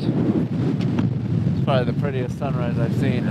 that. It's probably the prettiest sunrise I've seen.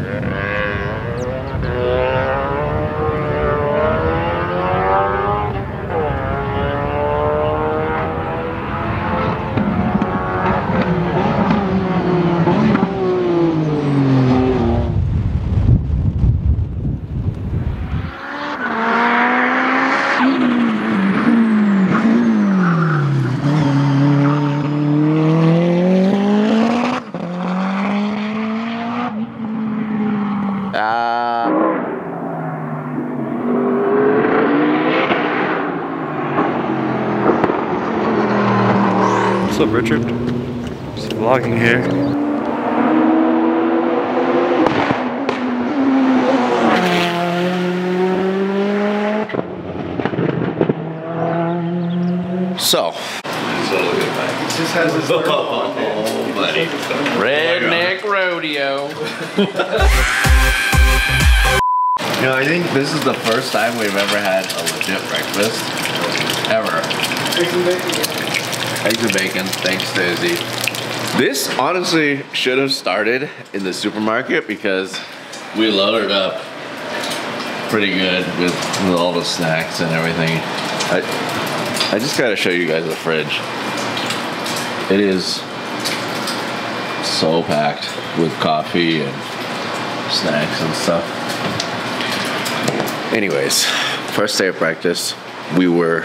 What's up, Richard? Just vlogging here. So, buddy. redneck rodeo. You know, I think this is the first time we've ever had a legit breakfast. Ever. Eggs and bacon, thanks to Izzy. This honestly should have started in the supermarket because we loaded up pretty good with all the snacks and everything. I just gotta show you guys the fridge. It is so packed with coffee and snacks and stuff. Anyways, first day of practice, we were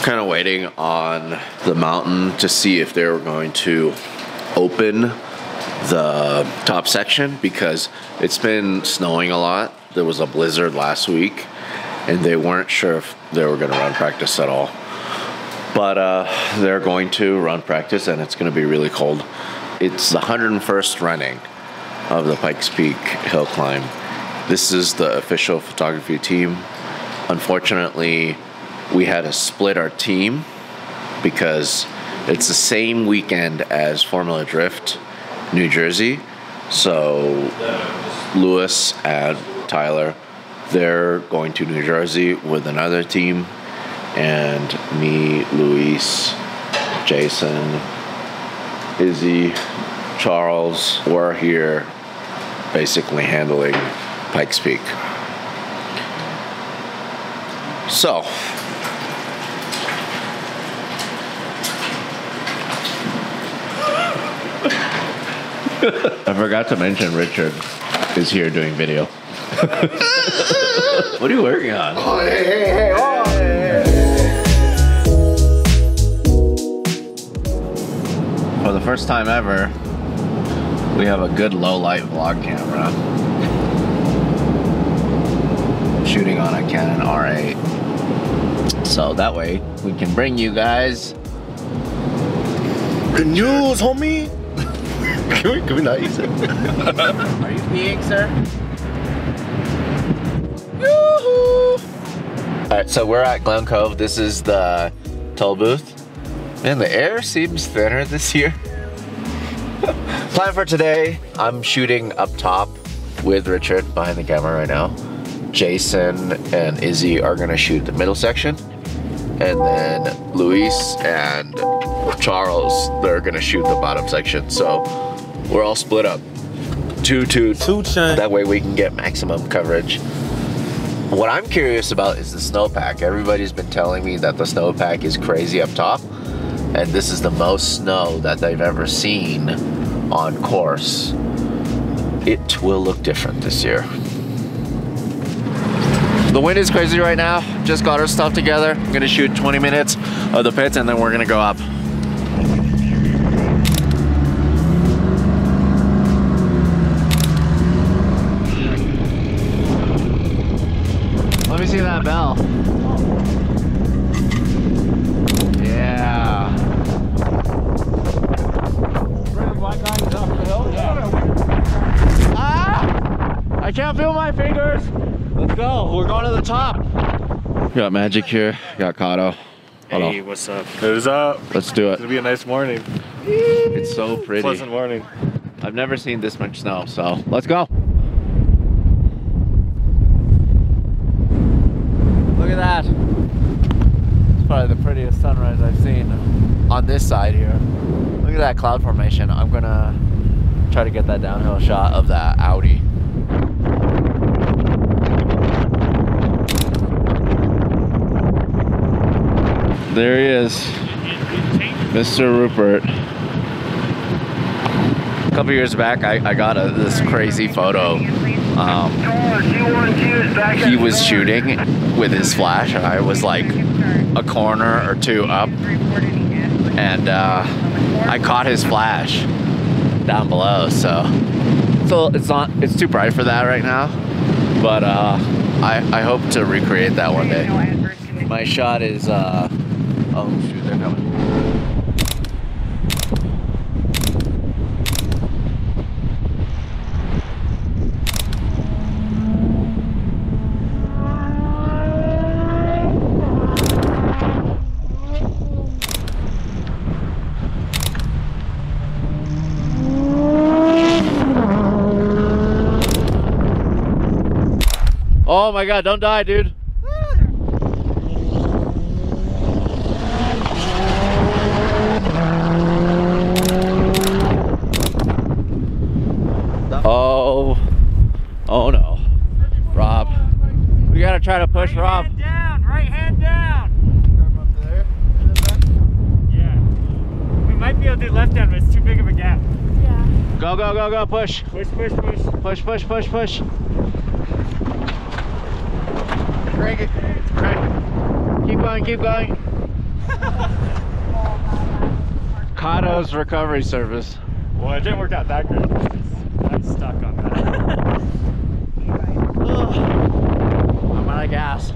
kind of waiting on the mountain to see if they were going to open the top section because it's been snowing a lot. There was a blizzard last week and they weren't sure if they were going to run practice at all. But they're going to run practice and it's going to be really cold. It's the 101st running of the Pikes Peak hill climb. This is the official photography team. Unfortunately, we had to split our team because it's the same weekend as Formula Drift, New Jersey. So Lewis and Tyler, they're going to New Jersey with another team. And me, Luis, Jason, Izzy, Charles, we're here basically handling Pikes Peak. So, I forgot to mention Richard is here doing video. What are you working on? Oh, hey, oh. For the first time ever, we have a good low light vlog camera. Shooting on a Canon R8. So that way we can bring you guys Good news, homie. Can we not use it? Are you peeing, sir? Yoo-hoo! Alright, so we're at Glen Cove. This is the toll booth. Man, the air seems thinner this year. Plan for today, I'm shooting up top with Richard behind the camera right now. Jason and Izzy are gonna shoot the middle section. And then Luis and Charles, they're gonna shoot the bottom section. So we're all split up. Two Chen. That way we can get maximum coverage. What I'm curious about is the snowpack. Everybody's been telling me that the snowpack is crazy up top. And this is the most snow that they've ever seen on course. It will look different this year. The wind is crazy right now. Just got our stuff together. I'm gonna shoot 20 minutes of the pits and then we're gonna go up. Let me see that bell. Yeah. Ah! I can't feel my fingers. Let's go. We're going to the top. We got Magic here. We got Kato. Hey, what's up? What's up? Let's do it. It's gonna be a nice morning. It's so pretty. Pleasant morning. I've never seen this much snow, so let's go. Look at that. It's probably the prettiest sunrise I've seen on this side here. Look at at that cloud formation. I'm gonna try to get that downhill shot of that Audi. There he is, Mr. Rupert. A couple years back, I got this crazy photo. He was shooting with his flash, and I was like a corner or two up, and I caught his flash down below. So it's too bright for that right now, but I hope to recreate that one day. My shot is oh shoot, they're coming. Oh my god, don't die, dude. Oh no. Rob. We gotta try to push Rob. Right hand down. Up there. Yeah. We might be able to do left hand, but it's too big of a gap. Yeah. Go, go, go, go, push. Push, push, push. Push, push, push, push. Crank it. Right. Keep going, keep going. Cato's recovery service. Well, it didn't work out that great. I'm stuck on that. I'm out of gas.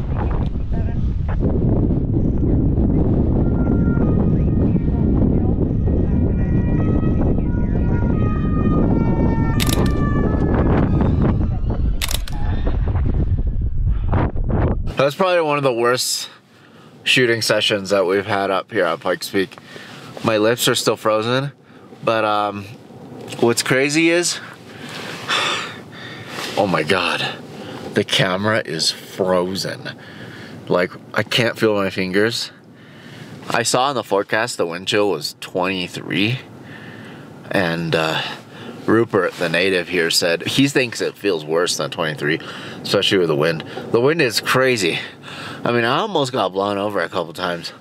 That's probably one of the worst shooting sessions that we've had up here at Pikes Peak. My lips are still frozen, but what's crazy is, oh my god, the camera is frozen. Like, I can't feel my fingers. I saw in the forecast the wind chill was 23, and Rupert, the native here, said he thinks it feels worse than 23, especially with the wind. The wind is crazy. I mean, I almost got blown over a couple times.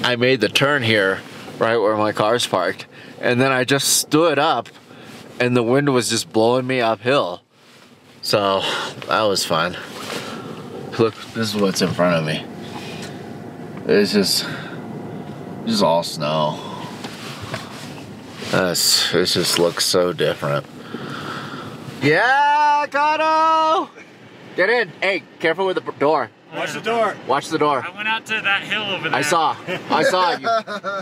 I made the turn here, right where my car's parked, and then I just stood up, and the wind was just blowing me uphill. So that was fun. Look, this is what's in front of me. It's just all snow. It just looks so different. Yeah, Kato! Get in. Hey, careful with the door. Watch the door. Watch the door. I went out to that hill over there. I saw you.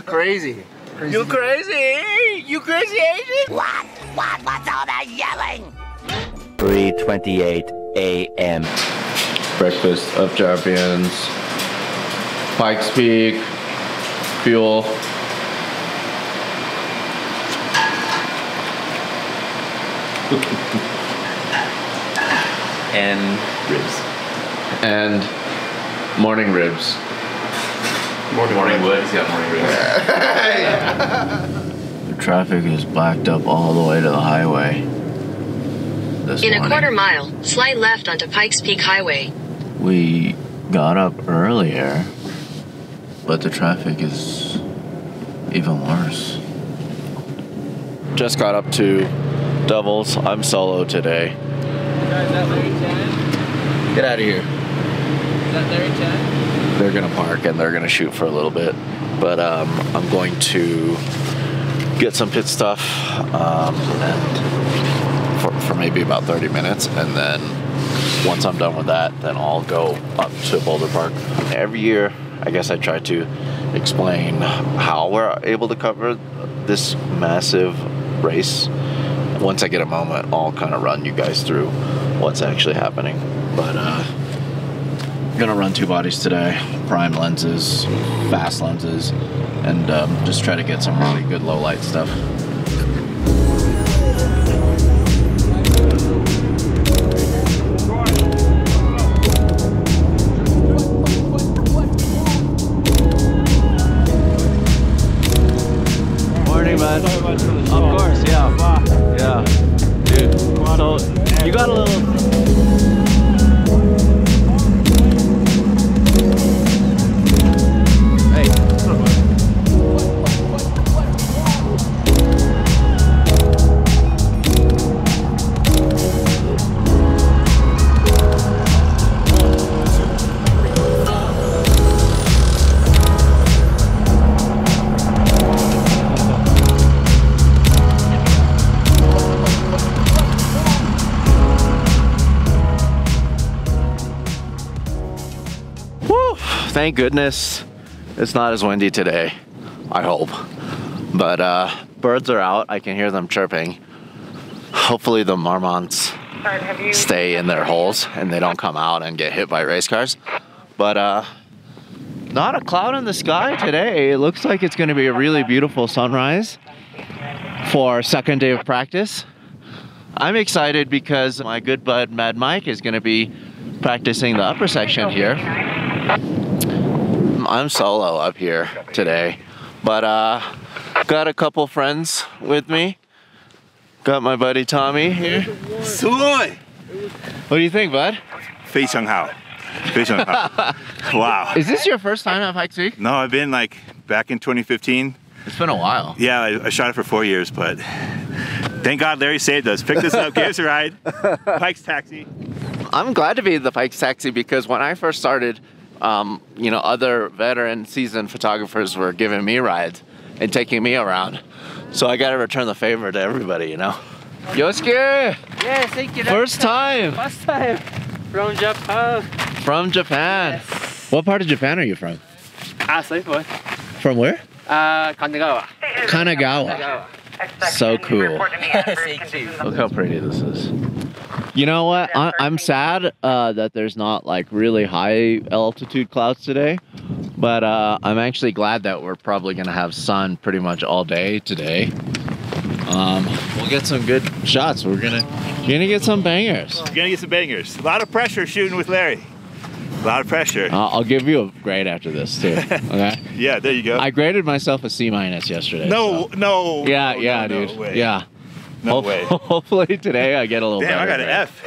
Crazy. You crazy? You crazy Asian? What's all that yelling? 3:28 a.m. Breakfast of champions. Pikes Peak. Fuel. And ribs. And morning ribs. Morning wood. He's got morning ribs. The traffic is backed up all the way to the highway. In a quarter mile, slide left onto Pikes Peak Highway. We got up earlier, but the traffic is even worse. Just got up to doubles. I'm solo today. Is that Larry Chen? Get out of here. Is that Larry Chen? They're gonna park and they're gonna shoot for a little bit, but I'm going to get some pit stuff and for maybe about 30 minutes, and then once I'm done with that, then I'll go up to Boulder Park. Every year, I guess I try to explain how we're able to cover this massive race. Once I get a moment, I'll kind of run you guys through what's actually happening. But I'm gonna run 2 bodies today, prime lenses, fast lenses, and just try to get some really good low light stuff. Morning, bud. Thank goodness it's not as windy today, I hope. But birds are out, I can hear them chirping. Hopefully the marmots stay in their holes and they don't come out and get hit by race cars. But not a cloud in the sky today. It looks like it's gonna be a really beautiful sunrise for our second day of practice. I'm excited because my good bud Mad Mike is gonna be practicing the upper section here. I'm solo up here today, but got a couple friends with me. Got my buddy Tommy here. Suoi! What do you think, bud? 非常好. Wow. Is this your first time at Pikes Peak? No, I've been like back in 2015. It's been a while. Yeah, I shot it for 4 years, but thank God Larry saved us. Picked us up, gave us a ride. Pikes Taxi. I'm glad to be the Pikes Taxi because when I first started, you know, other veteran seasoned photographers were giving me rides and taking me around. So I gotta return the favor to everybody, you know. Yosuke! Yes, thank you. First time! First time from Japan. From Japan. Yes. What part of Japan are you from? Singapore. From where? Kanagawa. Kanagawa. So cool. Thank you. Look how pretty this is. You know what? I'm sad that there's not like really high altitude clouds today, but I'm actually glad that we're probably gonna have sun pretty much all day today. We'll get some good shots. You're gonna get some bangers. You're gonna get some bangers. A lot of pressure shooting with Larry. A lot of pressure. I'll give you a grade after this too. Okay. Yeah, there you go. I graded myself a C- yesterday. No, so. no. Yeah, no, yeah, no, dude. No way. Yeah. No way. Hopefully today I get a little better. Damn, I got an F.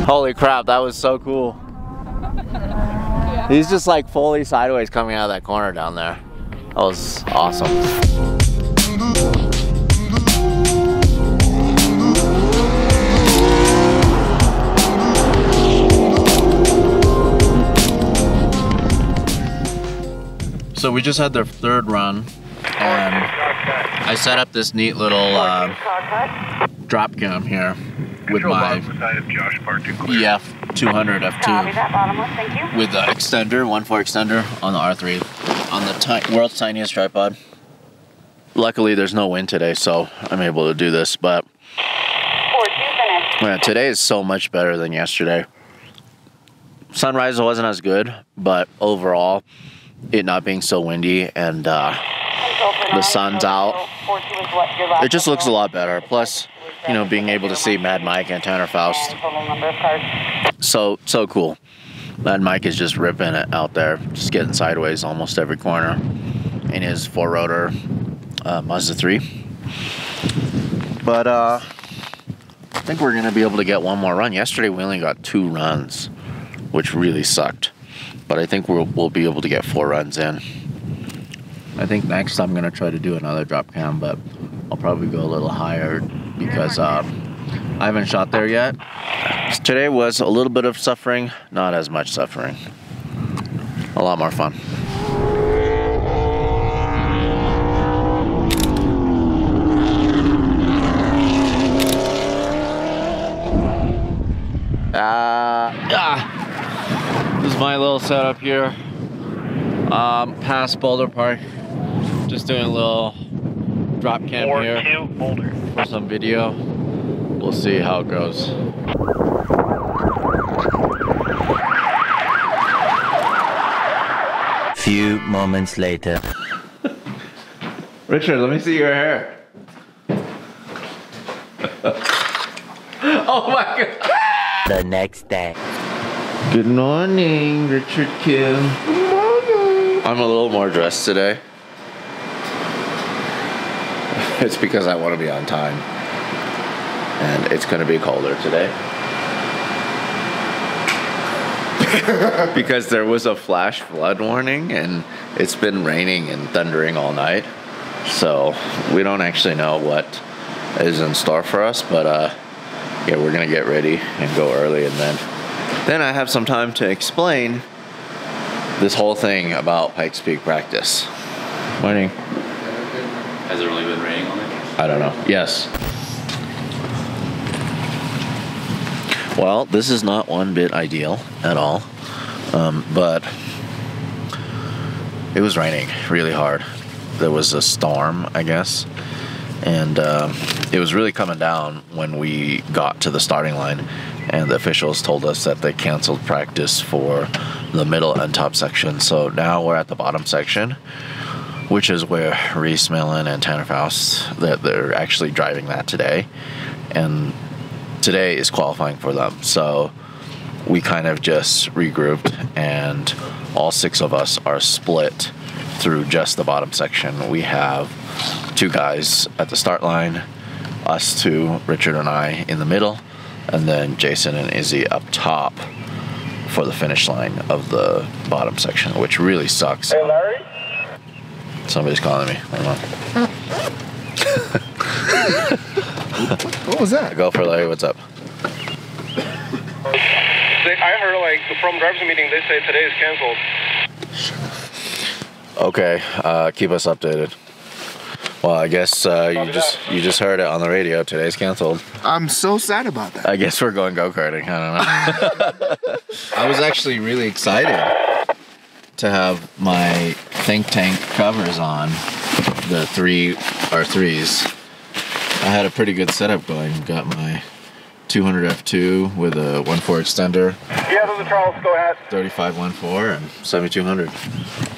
Holy crap, that was so cool. He's just like fully sideways coming out of that corner down there. That was awesome. So we just had their third run and I set up this neat little drop cam here with my EF 200 F2 with the extender, 1.4 extender on the R3 on the world's tiniest tripod. Luckily there's no wind today, so I'm able to do this, but yeah, today is so much better than yesterday. Sunrise wasn't as good, but overall it not being so windy and the sun's out, it just looks a lot better. Plus, you know, being able to see Mad Mike and Tanner Faust. So cool. Mad Mike is just ripping it out there, just getting sideways almost every corner in his 4-rotor Mazda 3. But I think we're gonna be able to get one more run. Yesterday we only got 2 runs, which really sucked. But I think we'll be able to get 4 runs in. I think next I'm gonna try to do another drop cam, but I'll probably go a little higher because I haven't shot there yet. Today was a little bit of suffering, not as much suffering. A lot more fun. This is my little setup here. Past Boulder Park. Just doing a little drop cam here for some video. We'll see how it goes. Few moments later. Richard, let me see your hair. Oh my god. The next day. Good morning, Richard Kim. Good morning. I'm a little more dressed today. It's because I want to be on time. And it's going to be colder today. Because there was a flash flood warning and it's been raining and thundering all night. So we don't actually know what is in store for us, but yeah, we're gonna get ready and go early, and then I have some time to explain this whole thing about Pikes Peak practice. Morning. Has it really been raining on it? I don't know. Yes. Well, this is not one bit ideal at all, but it was raining really hard. There was a storm, I guess, and it was really coming down when we got to the starting line, and the officials told us that they canceled practice for the middle and top section. So now we're at the bottom section, which is where Reese Millen and Tanner Faust, they're actually driving that today, and today is qualifying for them. So we kind of just regrouped, and all 6 of us are split through just the bottom section. We have 2 guys at the start line, us 2, Richard and I, in the middle, and then Jason and Izzy up top for the finish line of the bottom section, which really sucks. Hey, Larry? Somebody's calling me. Hold on. What was that? Go for Larry, what's up? I heard, like, from drivers meeting, they say today is canceled. Okay, keep us updated. Well, I guess you just heard it on the radio. Today's canceled. I'm so sad about that. I guess we're going go-karting. I don't know. I was actually really excited to have my think tank covers on, the 3 R3s. I had a pretty good setup going. Got my 200 F2 with a 1.4 extender. Yeah, those are Charles. Go ahead. 35 1.4 and 7200.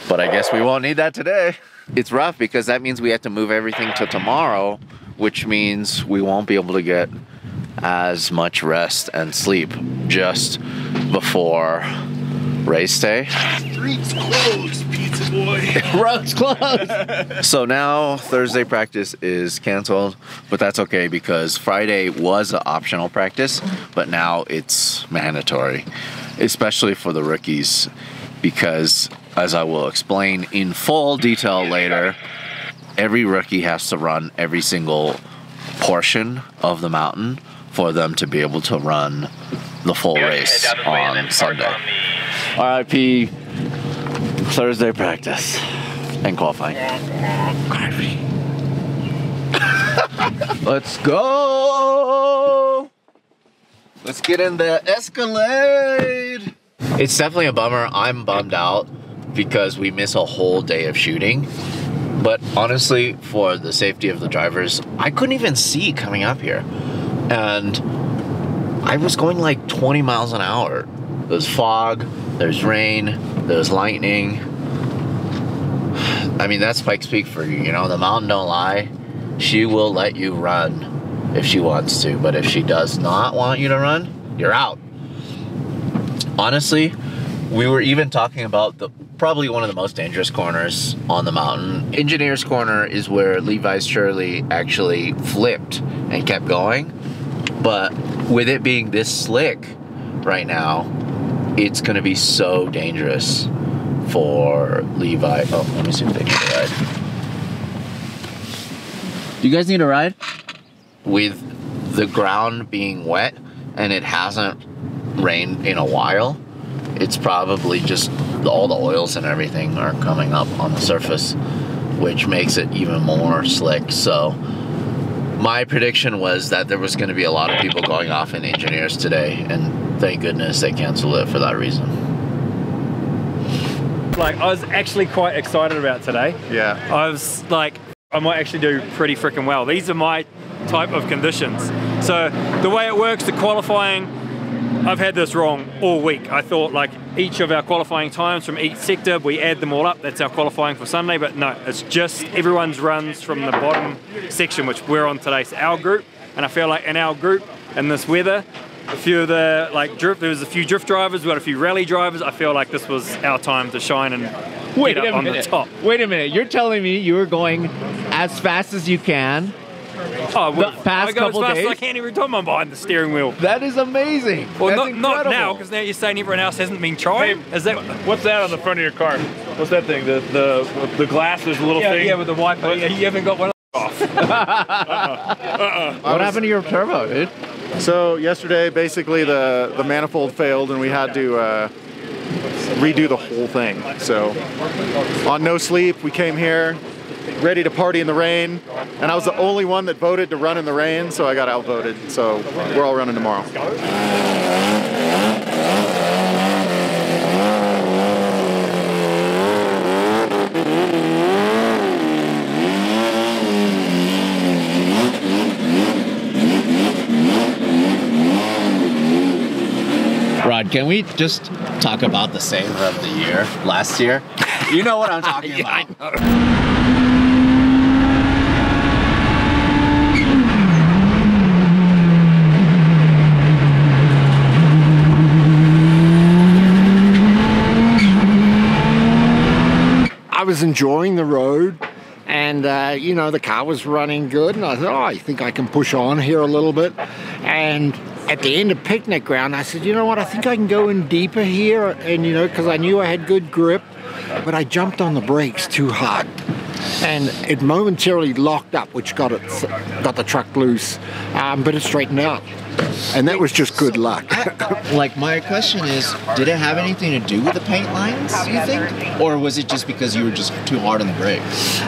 But I guess we won't need that today. It's rough because that means we have to move everything to tomorrow, which means we won't be able to get as much rest and sleep just before race day. Streets closed, pizza boy. Road's closed. So now Thursday practice is canceled, but that's okay because Friday was an optional practice, but now it's mandatory, especially for the rookies, because as I will explain in full detail later, every rookie has to run every single portion of the mountain for them to be able to run the full race on Sunday. RIP Thursday practice and qualifying. Let's go! Let's get in the Escalade! It's definitely a bummer. I'm bummed out because we miss a whole day of shooting. But honestly, for the safety of the drivers, I couldn't even see coming up here. And I was going like 20 miles an hour. There's fog, there's rain, there's lightning. I mean, that's Pikes Peak for you, you know? The mountain don't lie. She will let you run if she wants to, but if she does not want you to run, you're out. Honestly, we were even talking about probably one of the most dangerous corners on the mountain. Engineer's Corner is where Levi's Shirley actually flipped and kept going. But with it being this slick right now, it's gonna be so dangerous for Levi. Oh, let me see if they need a ride. Do you guys need a ride? With the ground being wet and it hasn't rained in a while, it's probably just all the oils and everything are coming up on the surface, which makes it even more slick. So my prediction was that there was going to be a lot of people going off in engineers today, and thank goodness they canceled it for that reason. Like, I was actually quite excited about today. Yeah. I was like, I might actually do pretty freaking well. These are my type of conditions. So the way it works, the qualifying, I've had this wrong all week. I thought like each of our qualifying times from each sector, we add them all up, that's our qualifying for Sunday, but no, it's just everyone's runs from the bottom section, which we're on today. So our group, and I feel like in our group, in this weather, a few of the there was a few drift drivers, we got a few rally drivers. I feel like this was our time to shine and get up on the top. Wait a minute, you're telling me you were going as fast as you can Oh, well, the past I go couple as fast days? as I can every time I'm behind the steering wheel. That is amazing. Well, That's not incredible. now, because now you're saying everyone else hasn't been trying. Hey, Is that? What's that on the front of your car? What's that thing? The glass, there's a little Yeah, thing? yeah, with the wiper. Yeah, you haven't got one off. What happened to your turbo, dude? So yesterday, basically the manifold failed and we had to redo the whole thing. So on no sleep, we came here ready to party in the rain, and I was the only one that voted to run in the rain, so I got outvoted. So we're all running tomorrow. Rod, can we just talk about the saver of the year last year? You know what I'm talking about. I was enjoying the road, and you know, the car was running good, and I thought, oh, I think I can push on here a little bit. And at the end of picnic ground, I said, you know what, I think I can go in deeper here, and you know, because I knew I had good grip, but I jumped on the brakes too hard, and it momentarily locked up, which got the truck loose, but it straightened out. And that was just good luck. Like, my question is, did it have anything to do with the paint lines, you think? Or was it just because you were just too hard on the brakes?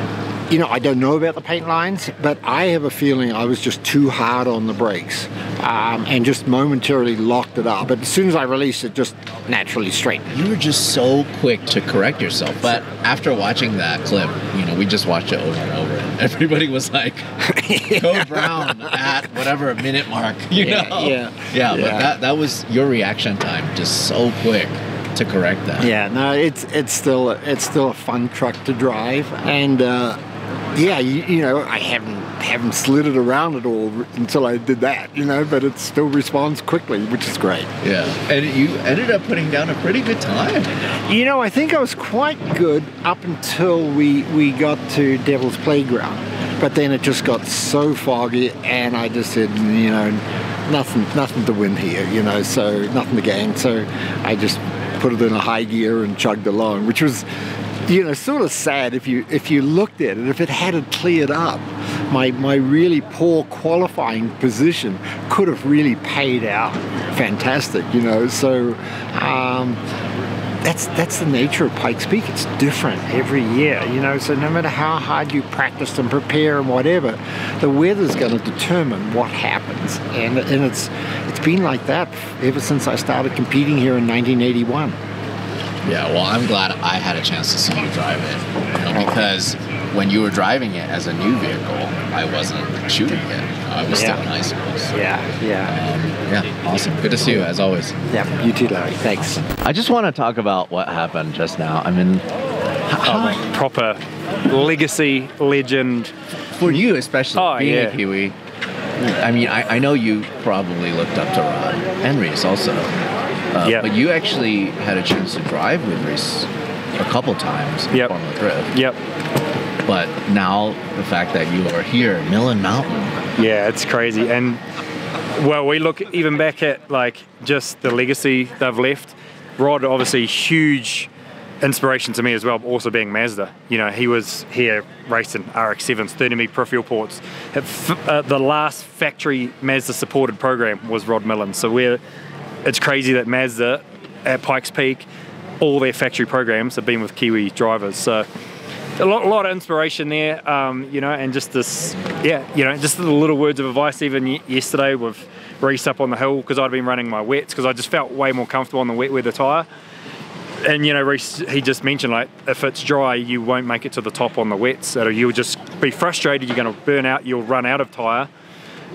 You know, I don't know about the paint lines, but I have a feeling I was just too hard on the brakes and just momentarily locked it up. But as soon as I released it, just naturally straightened. You were just so quick to correct yourself. But after watching that clip, you know, we just watched it over and over. And everybody was like, go brown at whatever minute mark, you know? Yeah, but that was your reaction time, just so quick to correct that. Yeah, no, it's still a fun truck to drive, and yeah, you know, I haven't slid it around at all until I did that, you know, but it still responds quickly, which is great. Yeah, and you ended up putting down a pretty good time. You know, I think I was quite good up until we got to Devil's Playground, but then it just got so foggy, and I just said, you know, nothing to win here, you know, so nothing to gain, so I just put it in a high gear and chugged along, which was, you know, sort of sad if you looked at it. If it hadn't cleared up, my really poor qualifying position could have really paid out fantastic, you know. So that's the nature of Pikes Peak. It's different every year, you know. So no matter how hard you practice and prepare and whatever, the weather's going to determine what happens, and it's been like that ever since I started competing here in 1981. Yeah, well, I'm glad I had a chance to see you drive it, you know, because when you were driving it as a new vehicle, I wasn't shooting it. I was still in high school. So, yeah, awesome. Good to see you, as always. Yeah, you too, Larry. Thanks. I just want to talk about what happened just now. I mean, proper legacy legend. For you, especially, being yeah. a Kiwi. I mean, I know you probably looked up to Rod and Reese also. But you actually had a chance to drive with Reese a couple times in Formula Drift. Yep. But now the fact that you are here, Millen Mountain. Yeah, it's crazy. And well, we look even back at like just the legacy they've left. Rod, obviously, huge inspiration to me as well, also being Mazda. You know, he was here racing RX-7s, 30mm peripheral ports. The last factory Mazda supported program was Rod Millen. So it's crazy that Mazda at Pikes Peak, all their factory programs have been with Kiwi drivers. So a lot of inspiration there, you know, and just this, you know, just the little words of advice even yesterday with Reese up on the hill, because I'd been running my wets, because I just felt way more comfortable on the wet weather tyre. And, you know, Reese, he just mentioned, like, if it's dry, you won't make it to the top on the wets. So you'll just be frustrated, you're going to burn out, you'll run out of tyre.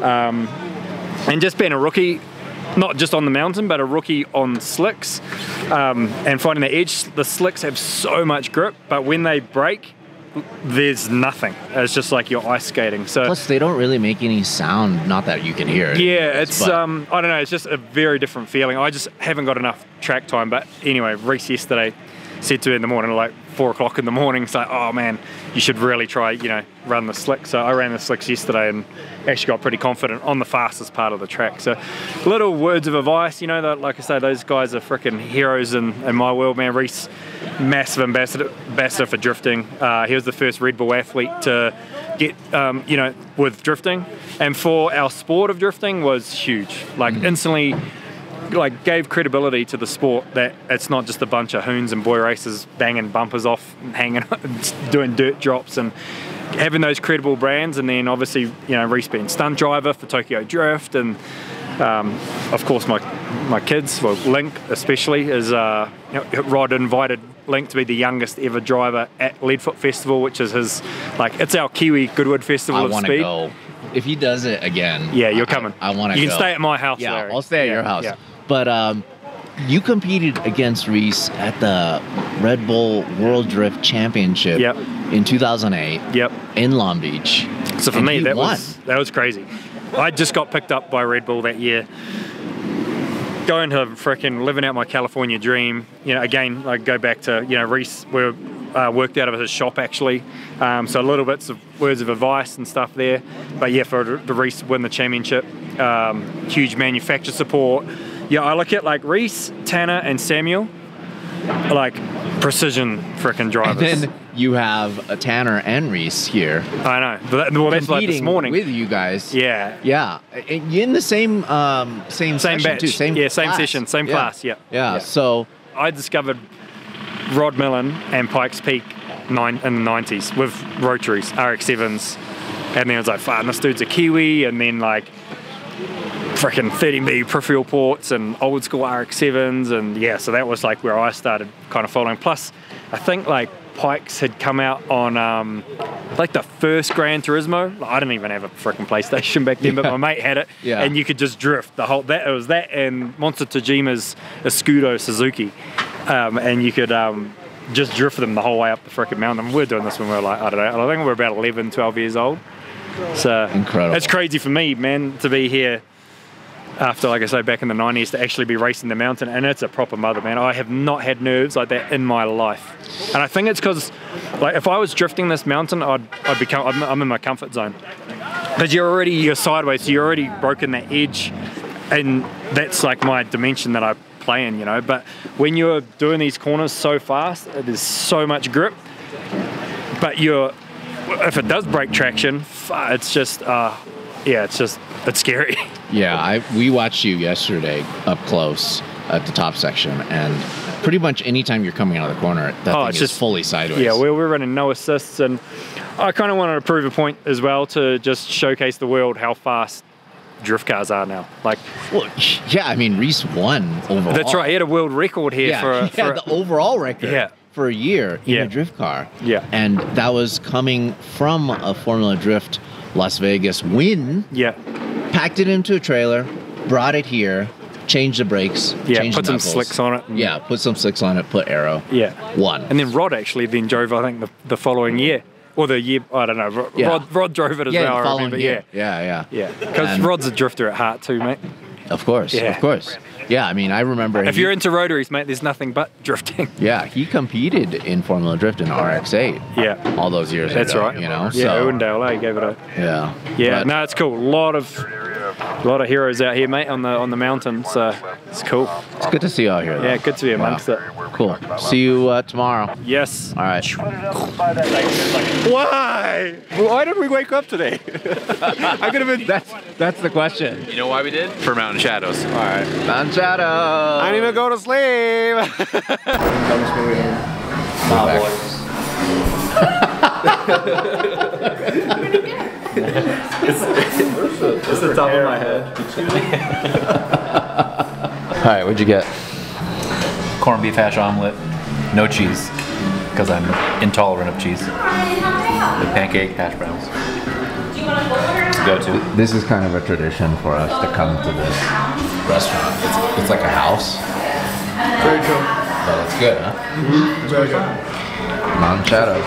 And just being a rookie, not just on the mountain, but a rookie on slicks, and finding the edge. The slicks have so much grip, but when they break, there's nothing. It's just like you're ice skating. So plus, they don't really make any sound. Not that you can hear it. Yeah, it's I don't know. It's just a very different feeling. I just haven't got enough track time. But anyway, Reese yesterday said to me in the morning, like 4 o'clock in the morning, it's like, oh man, you should really try, you know, run the slick. So I ran the slicks yesterday and actually got pretty confident on the fastest part of the track. So little words of advice, you know, that, like I say, those guys are freaking heroes in my world, man. Reese, massive ambassador for drifting. He was the first Red Bull athlete to get, you know, with drifting. And for our sport of drifting was huge. Like instantly, like gave credibility to the sport that it's not just a bunch of hoons and boy racers banging bumpers off and hanging doing dirt drops, and having those credible brands. And then obviously, you know, Reese being stunt driver for Tokyo Drift, and of course my kids, well Link especially is you know, Rod invited Link to be the youngest ever driver at Leadfoot Festival, which is his, like, it's our Kiwi Goodwood Festival of speed. Go. If he does it again, yeah, you're coming. I want to go. You can stay at my house. Yeah, Larry. I'll stay at your house. Yeah. But you competed against Reese at the Red Bull World Drift Championship in 2008 in Long Beach. So for me, that was crazy. I just got picked up by Red Bull that year. Going to freaking living out my California dream. You know, again, I go back to, you know, Reese, we worked out of his shop actually. So a little bits of words of advice and stuff there. But yeah, for the Reese win the championship, huge manufacturer support. Yeah, I look at like Reese, Tanner, and Samuel, like precision freaking drivers. And then you have a Tanner and Reese here. I know. Well, that's like this morning with you guys. Yeah. Yeah. And you're in the same same batch too. Same class. session, same class. Yeah. Yeah. So I discovered Rod Millen and Pikes Peak in the 90s with rotaries, RX-7s, and then I was like, "Fun, this dude's a Kiwi," and then like freaking 30mm peripheral ports and old school RX-7s, and yeah, so that was like where I started kind of following. Plus, I think like Pikes had come out on like the first Gran Turismo. Like, I didn't even have a freaking PlayStation back then, but my mate had it, and you could just drift the whole. It was that and Monster Tajima's Escudo Suzuki, and you could just drift them the whole way up the freaking mountain. We were doing this when we were like, I don't know, I think we were about 11, 12 years old. So incredible. It's crazy for me, man, to be here after, like I say, back in the 90s, to actually be racing the mountain, and it's a proper mother, man. I have not had nerves like that in my life, and I think it's because, like, if I was drifting this mountain, I'm in my comfort zone, because you're sideways, so you're already broken that edge, and that's like my dimension that I play in, you know. But when you're doing these corners so fast, there's so much grip, but if it does break traction, it's just it's scary. Yeah, we watched you yesterday up close at the top section, and pretty much anytime you're coming out of the corner, that thing is just fully sideways. Yeah, we're running no assists, and I kind of wanted to prove a point as well to just showcase the world how fast drift cars are now. Like, well, yeah, I mean, Reese won overall. That's right. He had a world record here for the overall record. Yeah. For a year in a drift car. Yeah. And that was coming from a Formula Drift Las Vegas win. Yeah. Packed it into a trailer, brought it here, changed the brakes, changed put the some slicks on it. Yeah, put some slicks on it, put aero. Yeah. Won. And then Rod actually then drove, I think, the following year. Or the year, I don't know. Rod drove it as well, I remember. Year. Yeah. Because Rod's a drifter at heart too, mate. Of course, of course. Yeah, I mean, I remember... If you're into rotaries, mate, there's nothing but drifting. Yeah, he competed in Formula Drift in RX-8. Yeah. All those years ago. That's right. You know? Yeah, Owendale, he gave it a... Yeah. Yeah, no, it's cool. A lot of heroes out here, mate, on the mountain, so it's cool. It's good to see you out here, though. Yeah, good to be amongst it. Cool. See you tomorrow. Yes. All right. Why? Why did we wake up today? I could have been... That's the question. You know why we did? For Mountain Shadows. All right. Mountain Shadows. I need to go to sleep. It's the top of my head. All right, what'd you get? Corned beef hash omelet, no cheese, because I'm intolerant of cheese. The pancake hash browns. Go-to. This is kind of a tradition for us to come to this restaurant. It's like a house. Very cool. But it's good, huh? Mm-hmm. Very good. Mountain Shadows.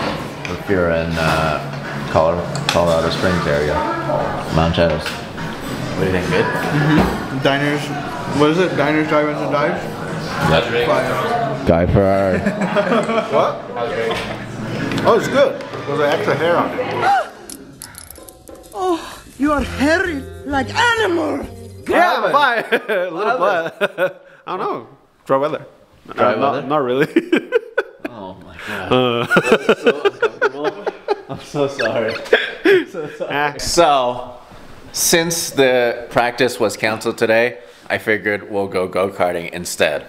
If you're in Colorado Springs area. Mountain Shadows. What do you think, good? Mm-hmm. Diners, what is it? Diners, drive-ins, and dives? Guy Ferrari. What? Oh, it's good. There's an extra hair on it. Oh, you are hairy like animal. Yeah, fine. A little butt. I don't know. Dry weather. Dry weather? Not really. Oh my god. That's so uncomfortable. I'm so sorry. I'm so sorry. So, since the practice was canceled today, I figured we'll go go-karting instead.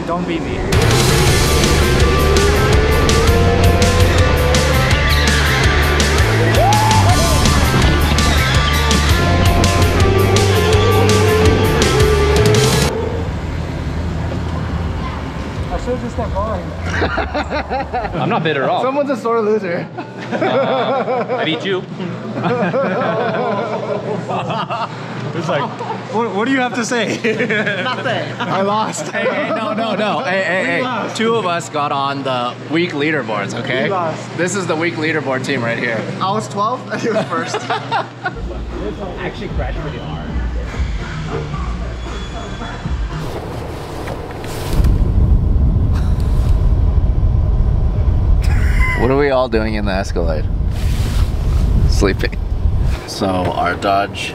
Don't beat me. I should have just kept going. I'm not bitter at all. Someone's a sore loser. I beat you. It's like, what do you have to say? Nothing. I lost. Hey, no. Hey. Two of us got on the week leaderboards, okay? We lost. This is the week leaderboard team right here. I was 12th and he was first. Actually crashed pretty hard. What are we all doing in the Escalade? Sleeping. So our Dodge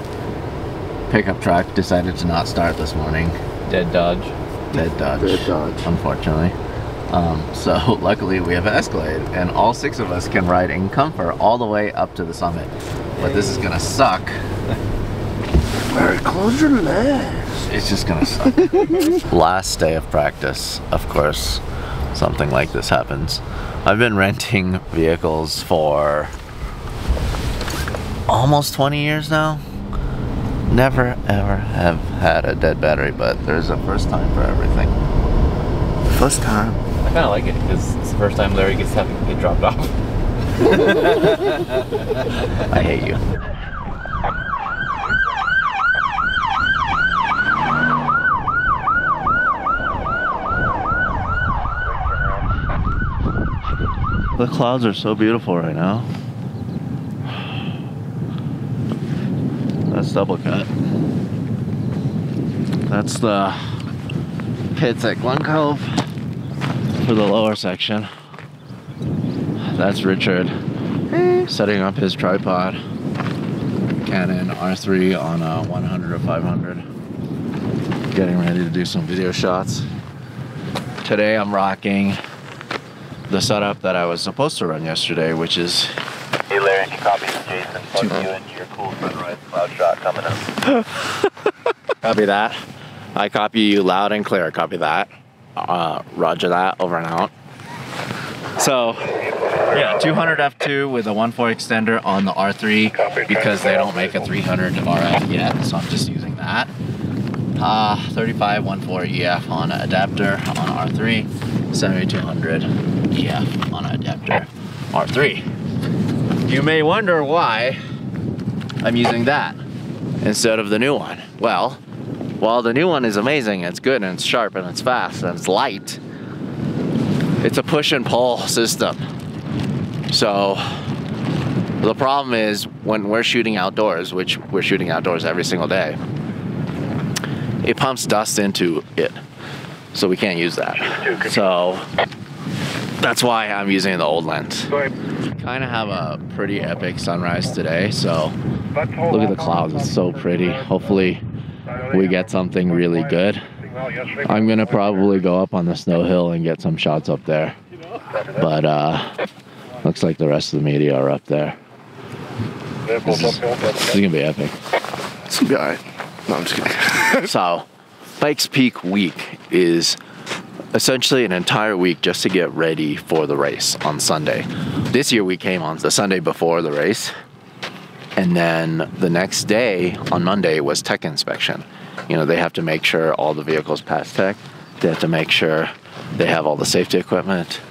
pickup truck decided to not start this morning. Dead Dodge. Dead Dodge. Unfortunately. So luckily we have an Escalade and all 6 of us can ride in comfort all the way up to the summit. But this is gonna suck. Very close your legs. It's just gonna suck. Last day of practice, of course, something like this happens. I've been renting vehicles for almost 20 years now. Never ever have had a dead battery, but there's a first time for everything. First time. I kind of like it because it's the first time Larry gets to have to get dropped off. I hate you. The clouds are so beautiful right now. That's double cut. That's the pits at Glen Cove for the lower section. That's Richard setting up his tripod. Canon R3 on a 100 or 500. Getting ready to do some video shots. Today I'm rocking the setup that I was supposed to run yesterday, which is... Hey Larry, you copy from Jason. Fuck you and your cool sunrise cloud shot coming up. Copy that. I copy you loud and clear. Copy that. Roger that. Over and out. So, yeah, 200 f2 with a 1.4 extender on the R3 because they don't make a 300 RF yet, so I'm just using that. 35 1.4 EF on an adapter on R3, 7200 EF on an adapter R3. You may wonder why I'm using that instead of the new one. Well, while the new one is amazing, it's good and it's sharp and it's fast and it's light, it's a push and pull system. So the problem is when we're shooting outdoors, which we're shooting outdoors every single day, it pumps dust into it. So we can't use that. So that's why I'm using the old lens. Kind of have a pretty epic sunrise today, so look at the clouds, it's so pretty. Hopefully we get something really good. I'm gonna probably go up on the snow hill and get some shots up there, but looks like the rest of the media are up there. This is gonna be epic. It's gonna be alright. No, I'm just kidding. So Pikes Peak week is essentially an entire week just to get ready for the race on Sunday. This year we came on the Sunday before the race, and then the next day on Monday was tech inspection. You know, they have to make sure all the vehicles pass tech. They have to make sure they have all the safety equipment,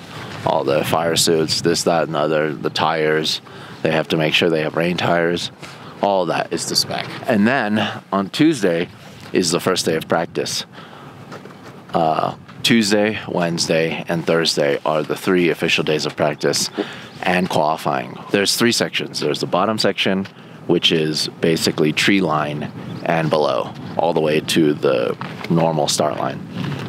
all the fire suits, this, that, and the other, the tires. They have to make sure they have rain tires. All of that is to spec. And then on Tuesday, is the first day of practice. Tuesday, Wednesday, and Thursday are the 3 official days of practice and qualifying. There's 3 sections. There's the bottom section, which is basically tree line and below, all the way to the normal start line.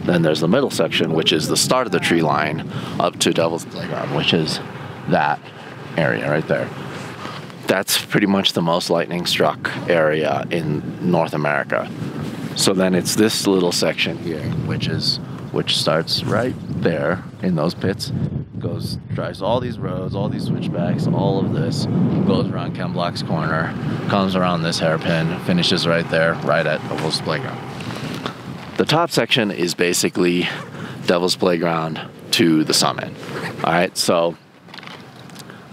Then there's the middle section, which is the start of the tree line up to Devil's Playground, which is that area right there. That's pretty much the most lightning struck area in North America. So then it's this little section here, which starts right there in those pits, drives all these roads, all these switchbacks, all of this, goes around Ken Block's corner, comes around this hairpin, finishes right there, right at Devil's Playground. The top section is basically Devil's Playground to the summit. All right, so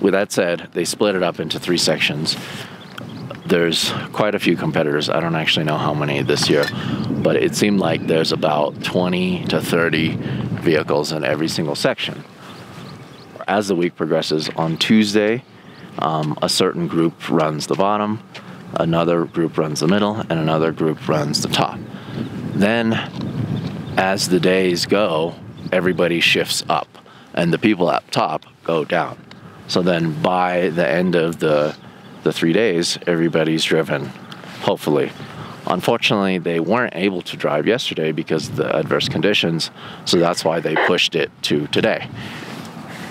with that said, they split it up into 3 sections. There's quite a few competitors. I don't actually know how many this year, but it seemed like there's about 20 to 30 vehicles in every single section. As the week progresses, on Tuesday, a certain group runs the bottom, another group runs the middle, and another group runs the top. Then, as the days go, everybody shifts up, and the people up top go down. So then by the end of the 3 days, everybody's driven, hopefully. Unfortunately, they weren't able to drive yesterday because of the adverse conditions, so that's why they pushed it to today.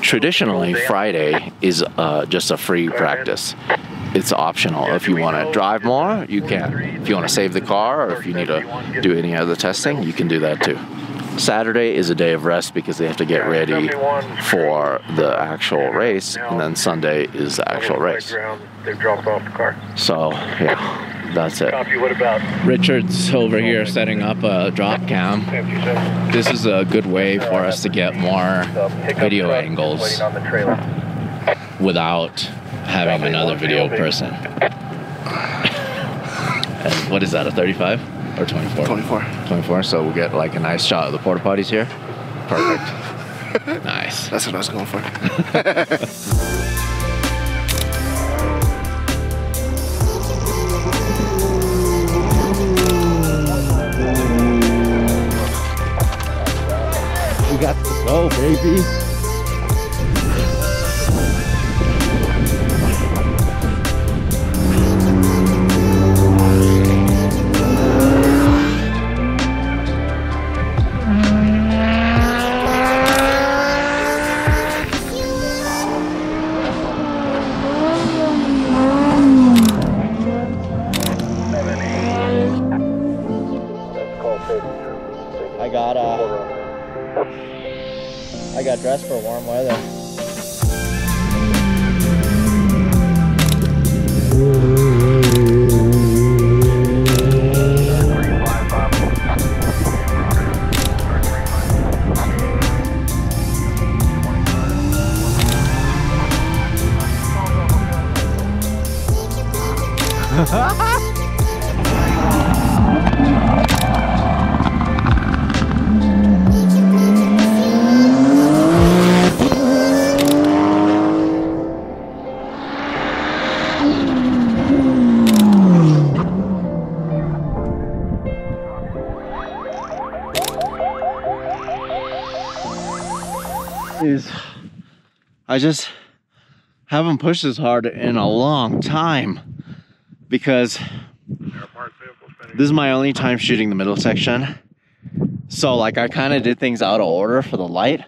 Traditionally, Friday is just a free practice. It's optional. If you want to drive more, you can. If you want to save the car, or if you need to do any other testing, you can do that too. Saturday is a day of rest because they have to get ready for the actual race, and then Sunday is the actual race. They've dropped off the car. So, yeah, that's it. Copy, what about? Richard's over here setting up a drop cam. This is a good way for us to get more video angles without having another video person. And what is that, a 35 or 24? 24. 24, so we'll get like a nice shot of the porta potties here. Perfect. Nice. That's what I was going for. We got to go, baby. I got dressed for warm weather. I just haven't pushed this hard in a long time because this is my only time shooting the middle section. So like I kind of did things out of order for the light.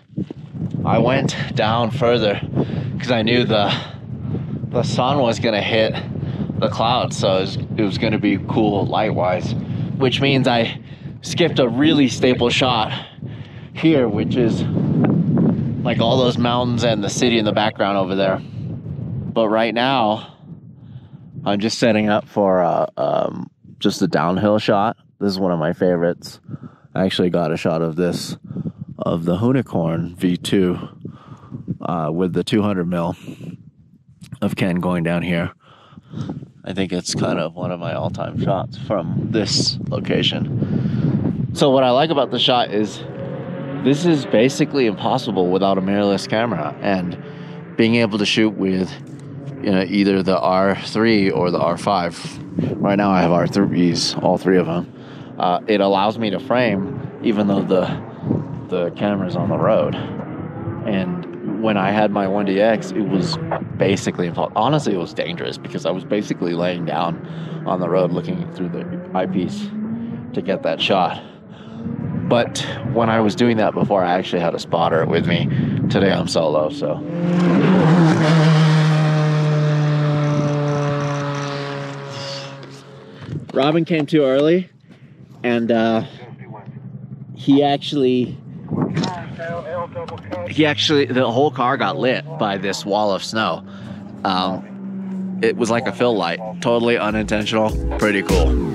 I went down further because I knew the sun was gonna hit the clouds, so it was gonna be cool light wise, which means I skipped a really staple shot here, which is like all those mountains and the city in the background over there. But right now, I'm just setting up for just a downhill shot. This is one of my favorites. I actually got a shot of this, of the Unicorn V2 with the 200 mil of Ken going down here. I think it's kind of one of my all-time shots from this location. So what I like about the shot is this is basically impossible without a mirrorless camera, and being able to shoot with, you know, either the R3 or the R5. Right now I have R3s, all 3 of them. it allows me to frame even though the camera's on the road. And when I had my 1DX, it was basically, honestly, it was dangerous because I was basically laying down on the road looking through the eyepiece to get that shot. But when I was doing that before, I actually had a spotter with me. Today I'm solo, so. Robin came too early, and he actually, the whole car got lit by this wall of snow. It was like a fill light, totally unintentional, pretty cool.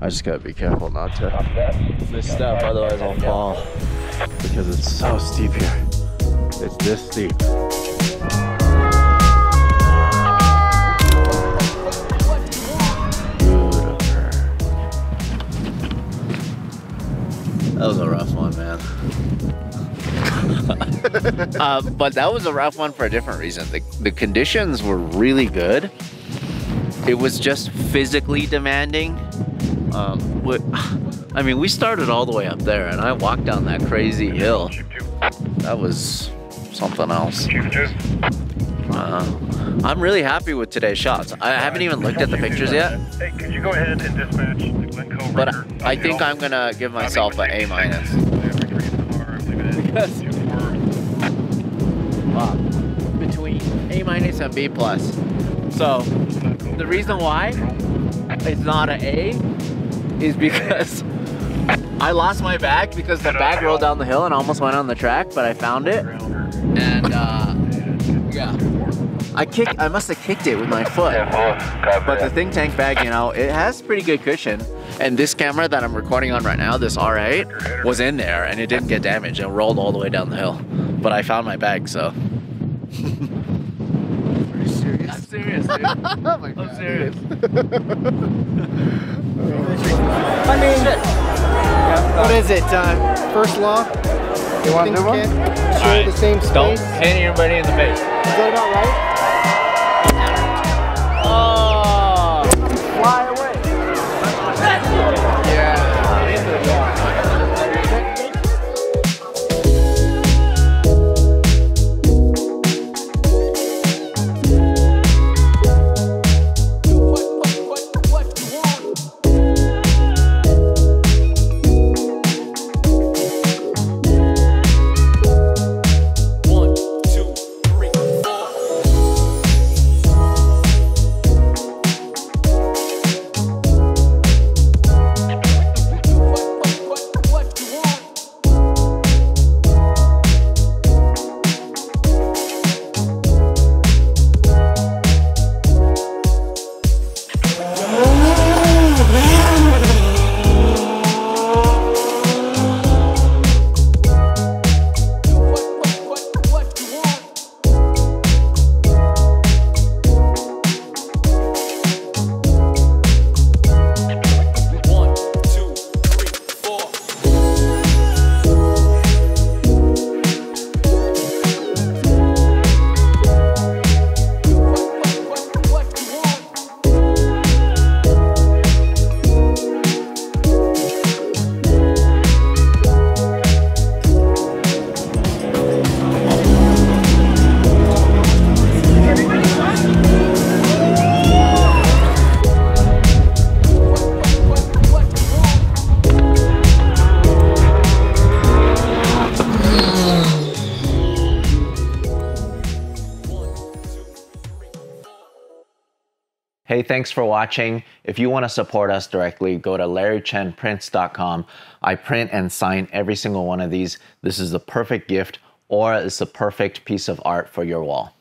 I just gotta be careful not to misstep, otherwise I'll fall. Because it's so steep here. It's this steep. That was a rough one, man. But that was a rough one for a different reason. The conditions were really good. It was just physically demanding. I mean, we started all the way up there and I walked down that crazy hill. That was something else. I'm really happy with today's shots. I haven't even looked at the pictures yet. Hey, could you go ahead and dispatch the Glen Cove But River? I think I'm gonna give myself an A-. Because, wow, between A- and B+. So, the reason why it's not an A is because I lost my bag because the bag rolled down the hill and almost went on the track, but I found it. And yeah, I must have kicked it with my foot. But the think tank bag, you know, it has pretty good cushion. And this camera that I'm recording on right now, this R8, was in there and it didn't get damaged. It rolled all the way down the hill. But I found my bag, so. Pretty serious. I'm serious, dude. Oh my God. I'm serious. I mean, what is it? First law? You want to do one? Share the same space. Don't hit anybody in the face. Is that about right? Oh! Fly away. Hey, thanks for watching. If you want to support us directly, go to larrychenprints.com. I print and sign every single one of these. This is the perfect gift, or it's the perfect piece of art for your wall.